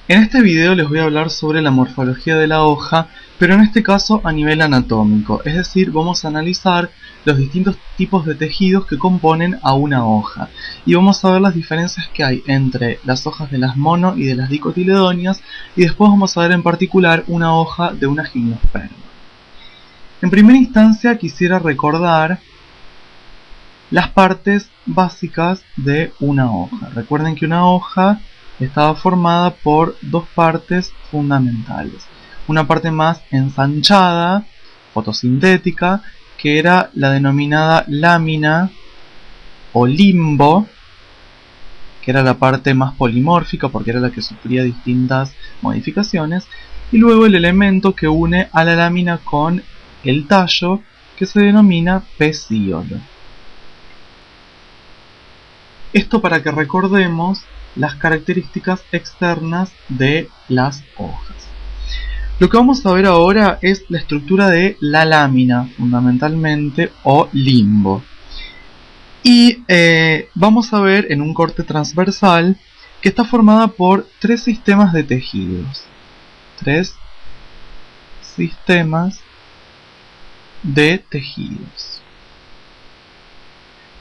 En este video les voy a hablar sobre la morfología de la hoja, pero en este caso a nivel anatómico, es decir, vamos a analizar los distintos tipos de tejidos que componen a una hoja y vamos a ver las diferencias que hay entre las hojas de las mono y de las dicotiledóneas y después vamos a ver en particular una hoja de una gimnosperma. En primera instancia quisiera recordar las partes básicas de una hoja. Recuerden que una hoja estaba formada por dos partes fundamentales. Una parte más ensanchada, fotosintética, que era la denominada lámina o limbo, que era la parte más polimórfica porque era la que sufría distintas modificaciones, y luego el elemento que une a la lámina con el tallo, que se denomina pecíolo. Esto para que recordemos las características externas de las hojas. Lo que vamos a ver ahora es la estructura de la lámina, fundamentalmente, o limbo. Y vamos a ver en un corte transversal que está formada por tres sistemas de tejidos. Tres sistemas de tejidos.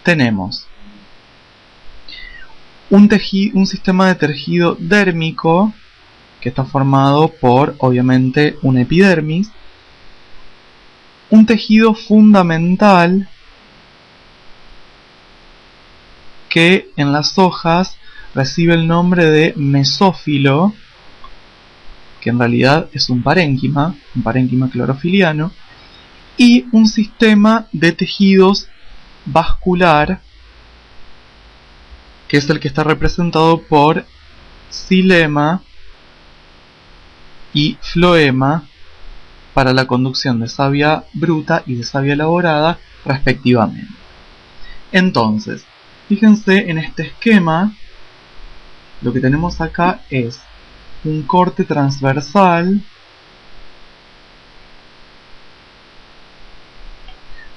Tenemos un sistema de tejido dérmico que está formado por, obviamente, una epidermis, un tejido fundamental que en las hojas recibe el nombre de mesófilo, que en realidad es un parénquima clorofiliano, y un sistema de tejidos vascular, que es el que está representado por xilema y floema para la conducción de savia bruta y de savia elaborada respectivamente. Entonces, fíjense en este esquema, lo que tenemos acá es un corte transversal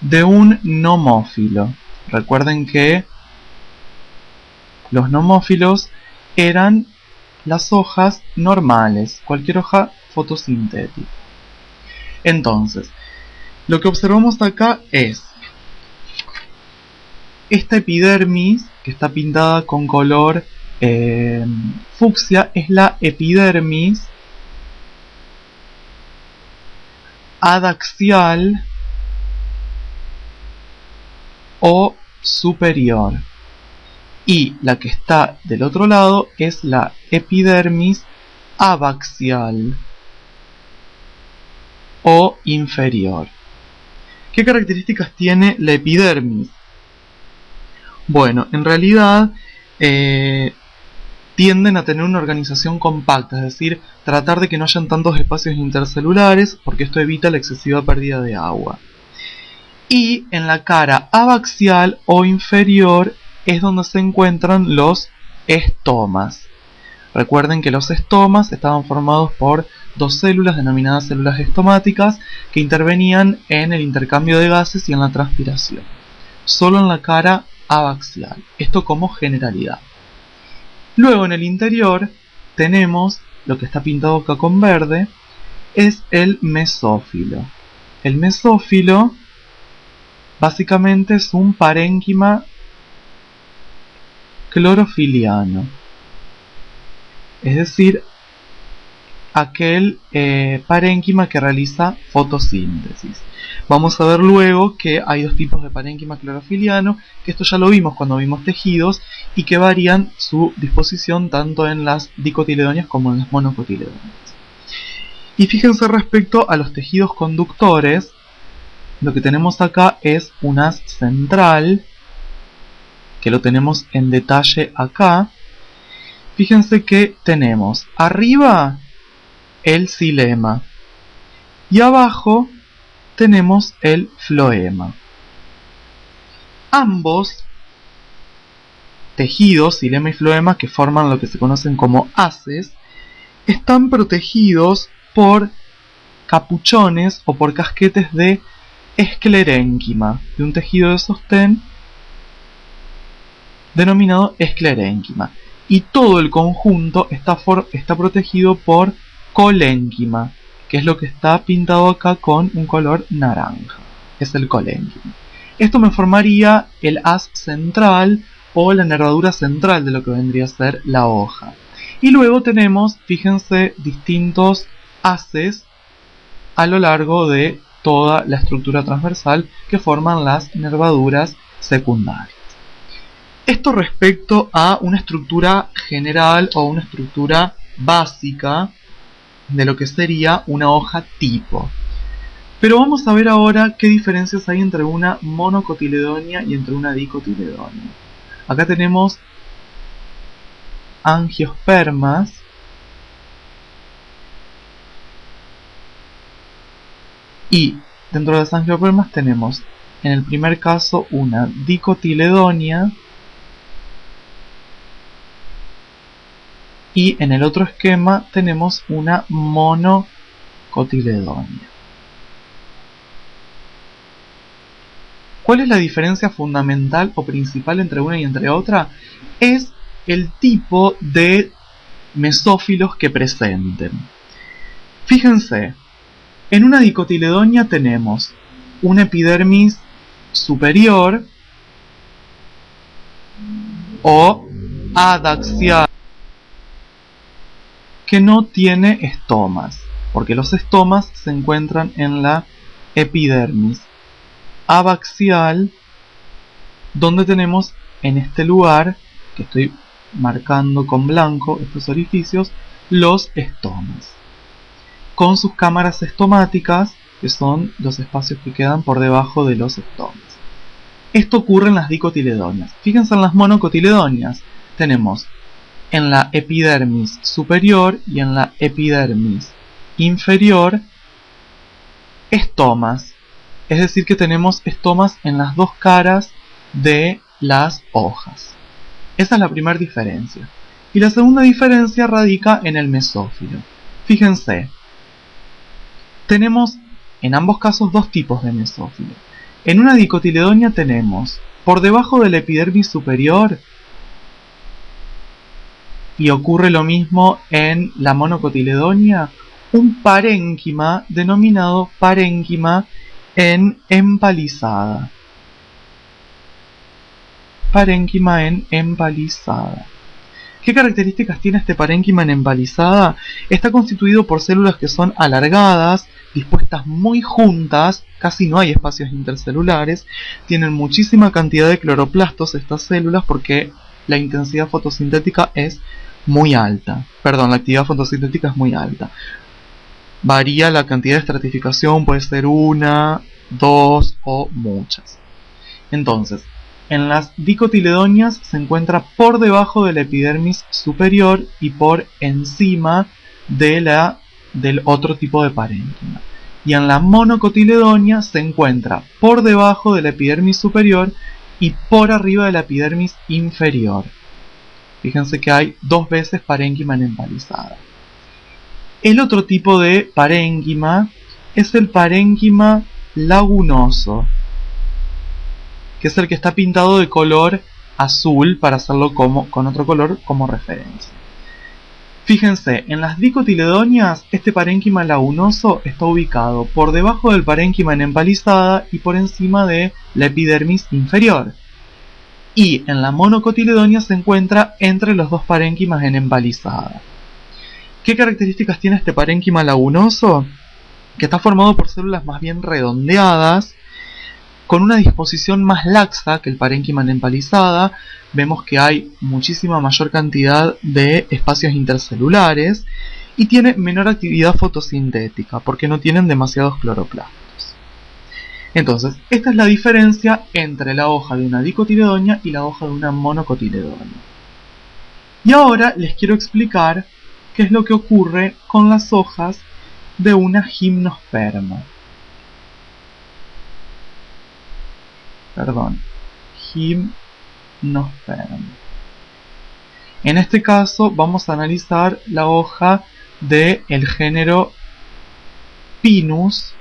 de un nomófilo. Recuerden que los nomófilos eran las hojas normales, cualquier hoja fotosintética. Entonces, lo que observamos acá es esta epidermis, que está pintada con color fucsia, es la epidermis adaxial o superior. Y la que está del otro lado es la epidermis abaxial o inferior. ¿Qué características tiene la epidermis? Bueno, en realidad tienden a tener una organización compacta, es decir, tratar de que no hayan tantos espacios intercelulares porque esto evita la excesiva pérdida de agua. Y en la cara abaxial o inferior es donde se encuentran los estomas. Recuerden que los estomas estaban formados por dos células denominadas células estomáticas que intervenían en el intercambio de gases y en la transpiración. Solo en la cara abaxial. Esto como generalidad. Luego en el interior tenemos lo que está pintado acá con verde, es el mesófilo. El mesófilo básicamente es un parénquima clorofiliano, es decir, aquel parénquima que realiza fotosíntesis. Vamos a ver luego que hay dos tipos de parénquima clorofiliano, que esto ya lo vimos cuando vimos tejidos y que varían su disposición tanto en las dicotiledóneas como en las monocotiledóneas. Y fíjense respecto a los tejidos conductores, lo que tenemos acá es un haz central, que lo tenemos en detalle acá. Fíjense que tenemos arriba el xilema y abajo tenemos el floema. Ambos tejidos, xilema y floema, que forman lo que se conocen como haces, están protegidos por capuchones o por casquetes de esclerénquima, de un tejido de sostén denominado esclerénquima. y todo el conjunto está protegido por colénquima, que es lo que está pintado acá con un color naranja, es el colénquima. Esto me formaría el haz central o la nervadura central de lo que vendría a ser la hoja. Y luego tenemos, fíjense, distintos haces a lo largo de toda la estructura transversal que forman las nervaduras secundarias. Esto respecto a una estructura general o una estructura básica de lo que sería una hoja tipo. Pero vamos a ver ahora qué diferencias hay entre una monocotiledonia y entre una dicotiledonia. Acá tenemos angiospermas y dentro de las angiospermas tenemos en el primer caso una dicotiledonia y en el otro esquema tenemos una monocotiledonia. ¿Cuál es la diferencia fundamental o principal entre una y entre otra? Es el tipo de mesófilos que presenten. Fíjense, en una dicotiledonia tenemos una epidermis superior o adaxial que no tiene estomas, porque los estomas se encuentran en la epidermis abaxial, donde tenemos en este lugar, que estoy marcando con blanco estos orificios, los estomas, con sus cámaras estomáticas, que son los espacios que quedan por debajo de los estomas. Esto ocurre en las dicotiledonias. Fíjense en las monocotiledonias. Tenemos en la epidermis superior y en la epidermis inferior estomas. Es decir, que tenemos estomas en las dos caras de las hojas. Esa es la primera diferencia. Y la segunda diferencia radica en el mesófilo. Fíjense, tenemos en ambos casos dos tipos de mesófilo. En una dicotiledonia tenemos por debajo de la epidermis superior, y ocurre lo mismo en la monocotiledonia, un parénquima denominado parénquima en empalizada. Parénquima en empalizada. ¿Qué características tiene este parénquima en empalizada? Está constituido por células que son alargadas, dispuestas muy juntas, casi no hay espacios intercelulares, tienen muchísima cantidad de cloroplastos estas células porque la intensidad fotosintética es muy alta. Perdón, la actividad fotosintética es muy alta. Varía la cantidad de estratificación, puede ser una, dos o muchas. Entonces, en las dicotiledonias se encuentra por debajo de la epidermis superior y por encima del otro tipo de parénquima. Y en la monocotiledonia se encuentra por debajo de la epidermis superior y por arriba de la epidermis inferior. Fíjense que hay dos veces parénquima en empalizada. El otro tipo de parénquima es el parénquima lagunoso, que es el que está pintado de color azul para hacerlo con otro color como referencia. Fíjense, en las dicotiledonias este parénquima lagunoso está ubicado por debajo del parénquima en empalizada y por encima de la epidermis inferior. Y en la monocotiledonia se encuentra entre los dos parénquimas en empalizada. ¿Qué características tiene este parénquima lagunoso? Que está formado por células más bien redondeadas, con una disposición más laxa que el parénquima en empalizada. Vemos que hay muchísima mayor cantidad de espacios intercelulares y tiene menor actividad fotosintética porque no tienen demasiados cloroplastos. Entonces, esta es la diferencia entre la hoja de una dicotiledonia y la hoja de una monocotiledonia. Y ahora les quiero explicar qué es lo que ocurre con las hojas de una gimnosperma. Gimnosperma. En este caso vamos a analizar la hoja del género Pinus,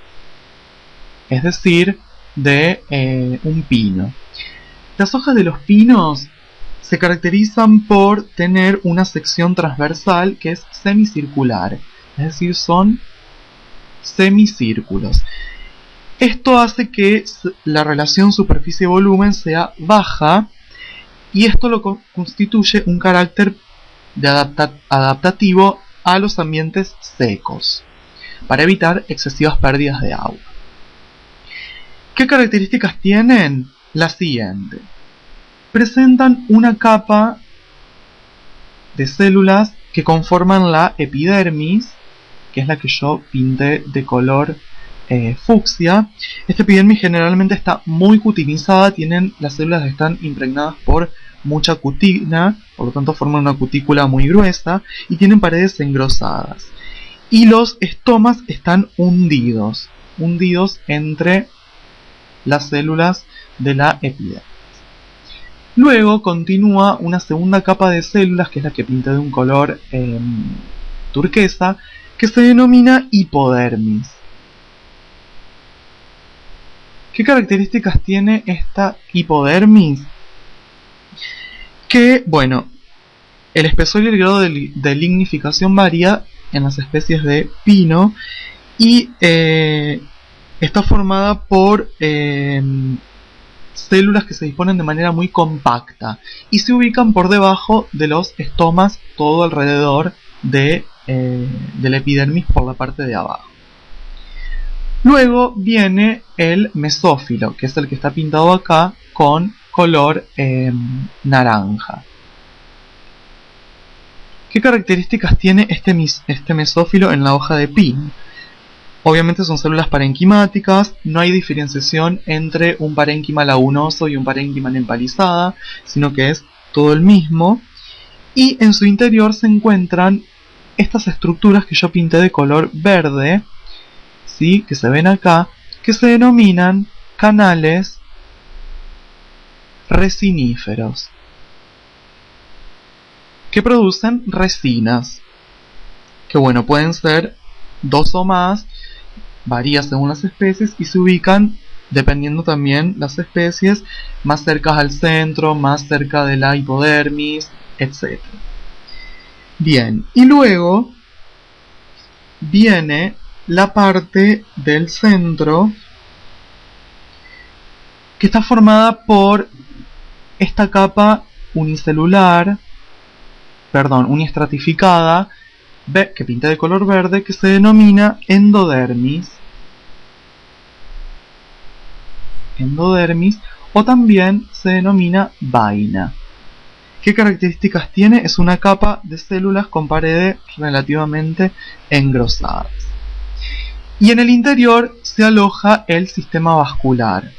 es decir, de un pino. Las hojas de los pinos se caracterizan por tener una sección transversal que es semicircular, es decir, son semicírculos. Esto hace que la relación superficie-volumen sea baja y esto lo constituye un carácter de adaptativo a los ambientes secos, para evitar excesivas pérdidas de agua. ¿Qué características tienen? La siguiente. Presentan una capa de células que conforman la epidermis, que es la que yo pinté de color fucsia. Esta epidermis generalmente está muy cutinizada, las células están impregnadas por mucha cutina, por lo tanto forman una cutícula muy gruesa y tienen paredes engrosadas. Y los estomas están hundidos entre las células de la epidermis. Luego continúa una segunda capa de células, que es la que pinté de un color turquesa, que se denomina hipodermis. ¿Qué características tiene esta hipodermis? Que, bueno, el espesor y el grado de lignificación varía en las especies de pino y está formada por células que se disponen de manera muy compacta y se ubican por debajo de los estomas, todo alrededor de la epidermis por la parte de abajo. Luego viene el mesófilo, que es el que está pintado acá con color naranja. ¿Qué características tiene este mesófilo en la hoja de pino? Obviamente son células parenquimáticas, no hay diferenciación entre un parénquima lagunoso y un parénquima empalizada, sino que es todo el mismo. Y en su interior se encuentran estas estructuras que yo pinté de color verde, ¿sí? Que se ven acá, que se denominan canales resiníferos, que producen resinas, que bueno, pueden ser 2 o más, varía según las especies y se ubican, dependiendo también las especies, más cerca al centro, más cerca de la hipodermis, etc. Bien, y luego viene la parte del centro que está formada por esta capa uniestratificada, que pinté de color verde, que se denomina endodermis. O también se denomina vaina. ¿Qué características tiene? Es una capa de células con paredes relativamente engrosadas. Y en el interior se aloja el sistema vascular,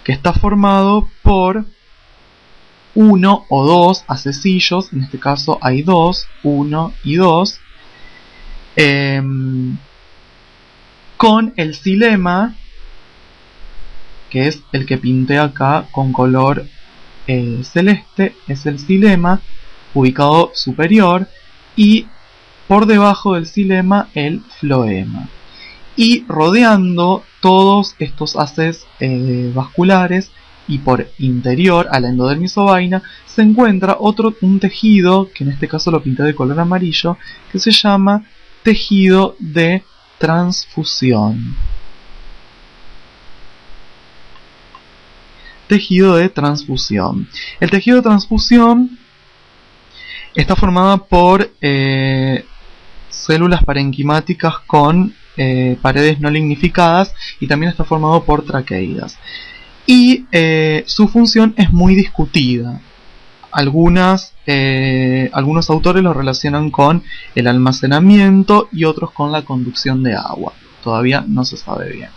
que está formado por 1 o 2 acecillos, en este caso hay 2, 1 y 2, con el xilema, que es el que pinté acá con color celeste, es el xilema ubicado superior, y por debajo del xilema el floema. Y rodeando todos estos haces vasculares y por interior a la endodermis o vaina se encuentra un tejido, que en este caso lo pinté de color amarillo, que se llama tejido de transfusión. Tejido de transfusión. El tejido de transfusión está formado por células parenquimáticas con paredes no lignificadas y también está formado por traqueidas. Y su función es muy discutida. Algunos autores lo relacionan con el almacenamiento y otros con la conducción de agua. Todavía no se sabe bien.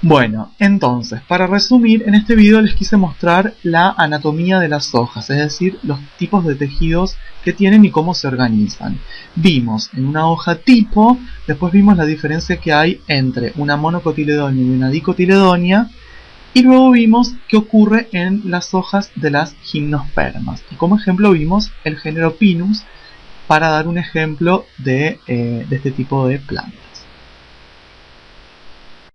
Bueno, entonces, para resumir, en este video les quise mostrar la anatomía de las hojas, es decir, los tipos de tejidos que tienen y cómo se organizan. Vimos en una hoja tipo, después vimos la diferencia que hay entre una monocotiledonia y una dicotiledonia, y luego vimos qué ocurre en las hojas de las gimnospermas. Y como ejemplo vimos el género Pinus, para dar un ejemplo de este tipo de planta.